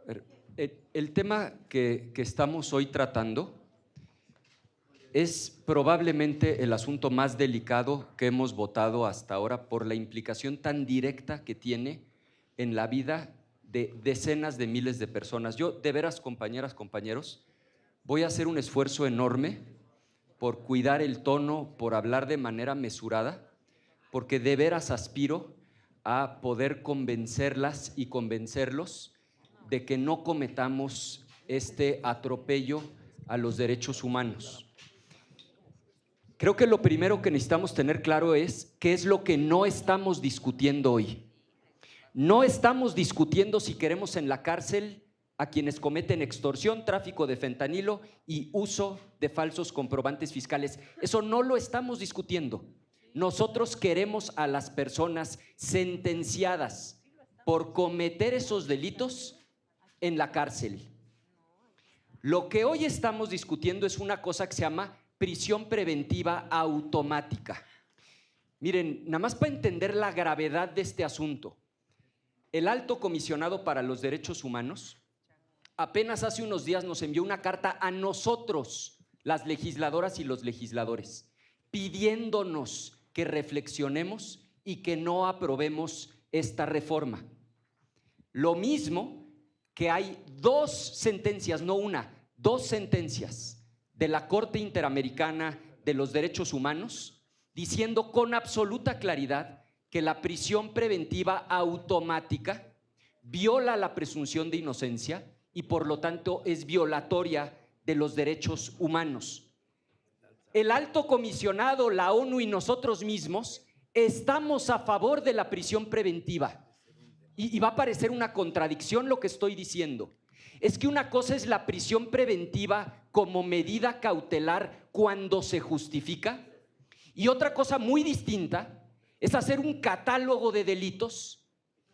ver, el tema que estamos hoy tratando es probablemente el asunto más delicado que hemos votado hasta ahora por la implicación tan directa que tiene en la vida de decenas de miles de personas. Yo, de veras, compañeras, compañeros, voy a hacer un esfuerzo enorme por cuidar el tono, por hablar de manera mesurada, porque de veras aspiro a poder convencerlas y convencerlos de que no cometamos este atropello a los derechos humanos. Creo que lo primero que necesitamos tener claro es qué es lo que no estamos discutiendo hoy. No estamos discutiendo si queremos en la cárcel a quienes cometen extorsión, tráfico de fentanilo y uso de falsos comprobantes fiscales. Eso no lo estamos discutiendo. Nosotros queremos a las personas sentenciadas por cometer esos delitos en la cárcel. Lo que hoy estamos discutiendo es una cosa que se llama prisión preventiva automática. Miren, nada más para entender la gravedad de este asunto, el Alto Comisionado para los Derechos Humanos apenas hace unos días nos envió una carta a nosotros, las legisladoras y los legisladores, pidiéndonos que reflexionemos y que no aprobemos esta reforma. Lo mismo que hay dos sentencias, no una, dos sentencias de la Corte Interamericana de los Derechos Humanos diciendo con absoluta claridad que la prisión preventiva automática viola la presunción de inocencia y por lo tanto es violatoria de los derechos humanos. El Alto Comisionado, la ONU y nosotros mismos estamos a favor de la prisión preventiva. Y va a parecer una contradicción lo que estoy diciendo. Es que una cosa es la prisión preventiva como medida cautelar cuando se justifica, y otra cosa muy distinta es hacer un catálogo de delitos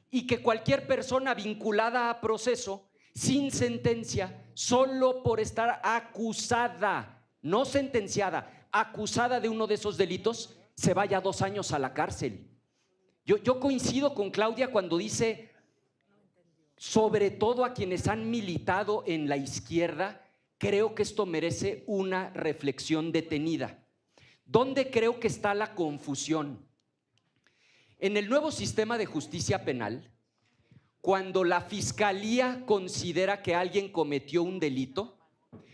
y que cualquier persona vinculada a proceso sin sentencia, solo por estar acusada, no sentenciada, acusada de uno de esos delitos, se vaya 2 años a la cárcel. Yo coincido con Claudia cuando dice, sobre todo a quienes han militado en la izquierda, creo que esto merece una reflexión detenida. ¿Dónde creo que está la confusión? En el nuevo sistema de justicia penal, cuando la fiscalía considera que alguien cometió un delito,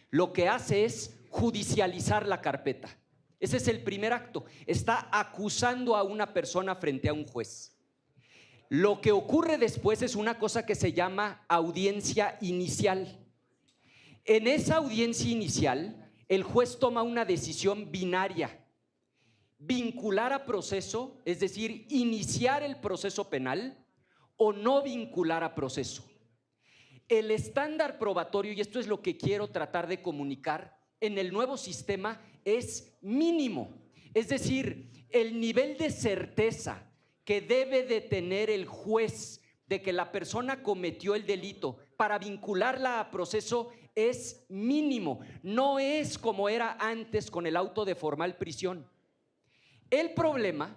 lo que hace es judicializar la carpeta. Ese es el primer acto. Está acusando a una persona frente a un juez. Lo que ocurre después es una cosa que se llama audiencia inicial. En esa audiencia inicial, el juez toma una decisión binaria: vincular a proceso, es decir, iniciar el proceso penal, o no vincular a proceso. El estándar probatorio, y esto es lo que quiero tratar de comunicar, en el nuevo sistema es mínimo. Es decir, el nivel de certeza que debe de tener el juez de que la persona cometió el delito para vincularla a proceso es mínimo. No es como era antes con el auto de formal prisión. El problema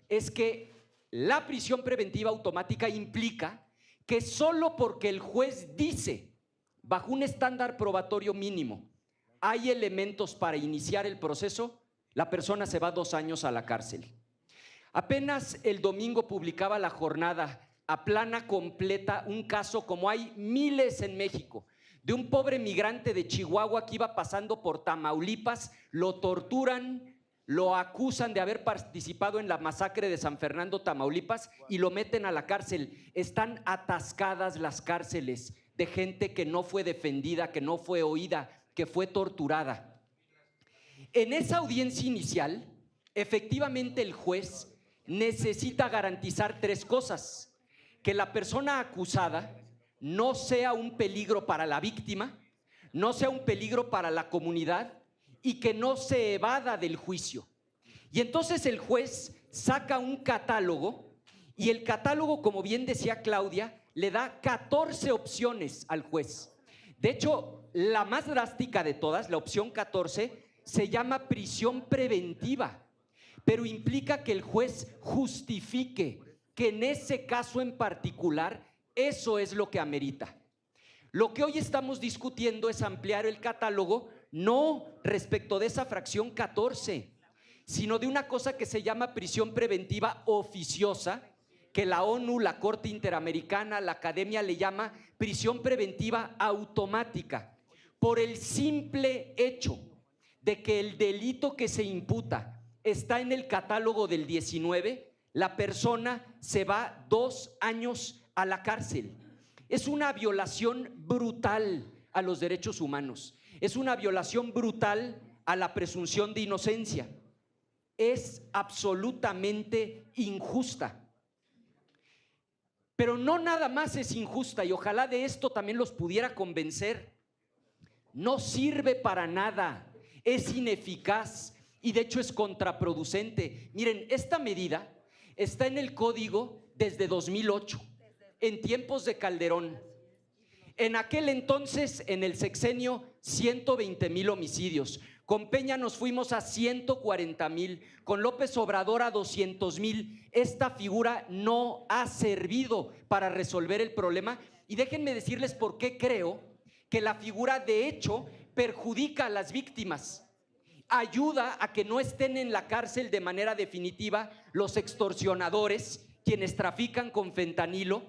es que la prisión preventiva automática implica que solo porque el juez dice, bajo un estándar probatorio mínimo, hay elementos para iniciar el proceso, la persona se va 2 años a la cárcel. Apenas el domingo publicaba La Jornada a plana completa un caso, como hay miles en México, de un pobre migrante de Chihuahua que iba pasando por Tamaulipas, lo torturan, lo acusan de haber participado en la masacre de San Fernando, Tamaulipas, y lo meten a la cárcel. Están atascadas las cárceles de gente que no fue defendida, que no fue oída, que fue torturada. En esa audiencia inicial, efectivamente el juez necesita garantizar 3 cosas: que la persona acusada no sea un peligro para la víctima, no sea un peligro para la comunidad y que no se evada del juicio. Y entonces el juez saca un catálogo, y el catálogo, como bien decía Claudia, le da 14 opciones al juez. De hecho, la más drástica de todas, la opción 14, se llama prisión preventiva, pero implica que el juez justifique que en ese caso en particular eso es lo que amerita. Lo que hoy estamos discutiendo es ampliar el catálogo, no respecto de esa fracción 14, sino de una cosa que se llama prisión preventiva oficiosa, que la ONU, la Corte Interamericana, la Academia le llama prisión preventiva automática, por el simple hecho de que el delito que se imputa está en el catálogo del 19, la persona se va 2 años a la cárcel. Es una violación brutal a los derechos humanos, es una violación brutal a la presunción de inocencia, es absolutamente injusta. Pero no nada más es injusta, y ojalá de esto también los pudiera convencer. No sirve para nada, es ineficaz y de hecho es contraproducente. Miren, esta medida está en el código desde 2008, en tiempos de Calderón. En aquel entonces, en el sexenio, 120,000 homicidios. Con Peña nos fuimos a 140,000, con López Obrador a 200,000. Esta figura no ha servido para resolver el problema, y déjenme decirles por qué creo que la figura de hecho perjudica a las víctimas. Ayuda a que no estén en la cárcel de manera definitiva los extorsionadores, quienes trafican con fentanilo,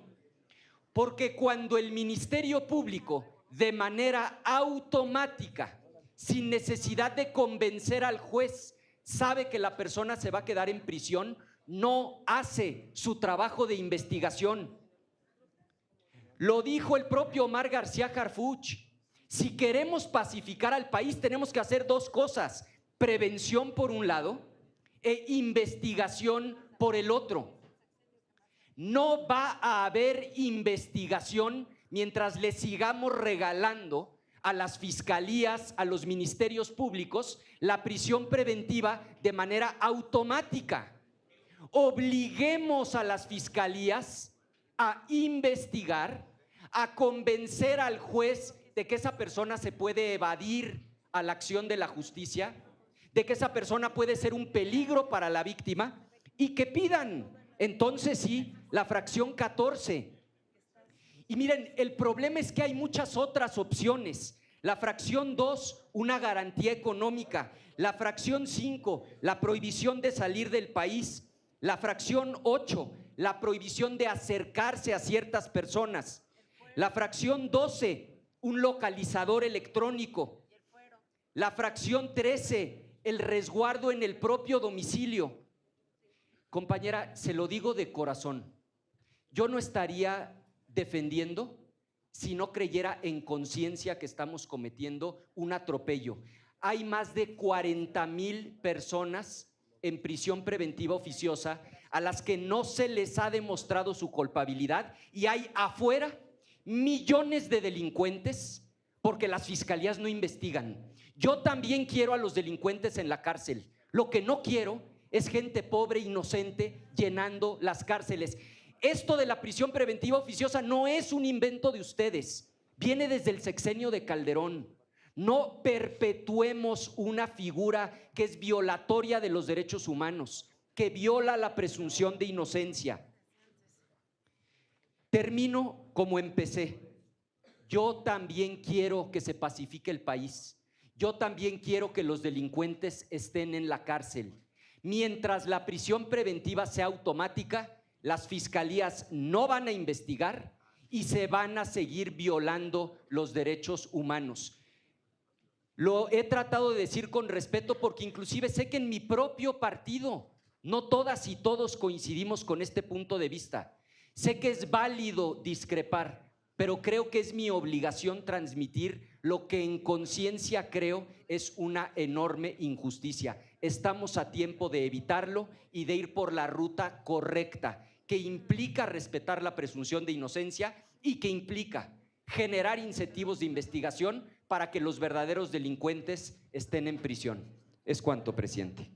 porque cuando el Ministerio Público, de manera automática, sin necesidad de convencer al juez, sabe que la persona se va a quedar en prisión, no hace su trabajo de investigación. Lo dijo el propio Omar García Harfuch: si queremos pacificar al país, tenemos que hacer 2 cosas: prevención por un lado e investigación por el otro. No va a haber investigación mientras le sigamos regalando a las fiscalías, a los ministerios públicos, la prisión preventiva de manera automática. Obliguemos a las fiscalías a investigar, a convencer al juez de que esa persona se puede evadir a la acción de la justicia, de que esa persona puede ser un peligro para la víctima, y que pidan, entonces sí, la fracción 14. Y miren, el problema es que hay muchas otras opciones. La fracción 2, una garantía económica. La fracción 5, la prohibición de salir del país. La fracción 8, la prohibición de acercarse a ciertas personas. La fracción 12, un localizador electrónico. La fracción 13, el resguardo en el propio domicilio. Compañera, se lo digo de corazón, yo no estaría defendiendo si no creyera en conciencia que estamos cometiendo un atropello. Hay más de 40,000 personas en prisión preventiva oficiosa a las que no se les ha demostrado su culpabilidad, y hay afuera millones de delincuentes porque las fiscalías no investigan. Yo también quiero a los delincuentes en la cárcel. Lo que no quiero es gente pobre, inocente, llenando las cárceles. Esto de la prisión preventiva oficiosa no es un invento de ustedes, viene desde el sexenio de Calderón. No perpetuemos una figura que es violatoria de los derechos humanos, que viola la presunción de inocencia. Termino como empecé. Yo también quiero que se pacifique el país. Yo también quiero que los delincuentes estén en la cárcel. Mientras la prisión preventiva sea automática, las fiscalías no van a investigar y se van a seguir violando los derechos humanos. Lo he tratado de decir con respeto porque inclusive sé que en mi propio partido no todas y todos coincidimos con este punto de vista. Sé que es válido discrepar, pero creo que es mi obligación transmitir lo que en conciencia creo es una enorme injusticia. Estamos a tiempo de evitarlo y de ir por la ruta correcta, que implica respetar la presunción de inocencia y que implica generar incentivos de investigación para que los verdaderos delincuentes estén en prisión. Es cuanto, presidente.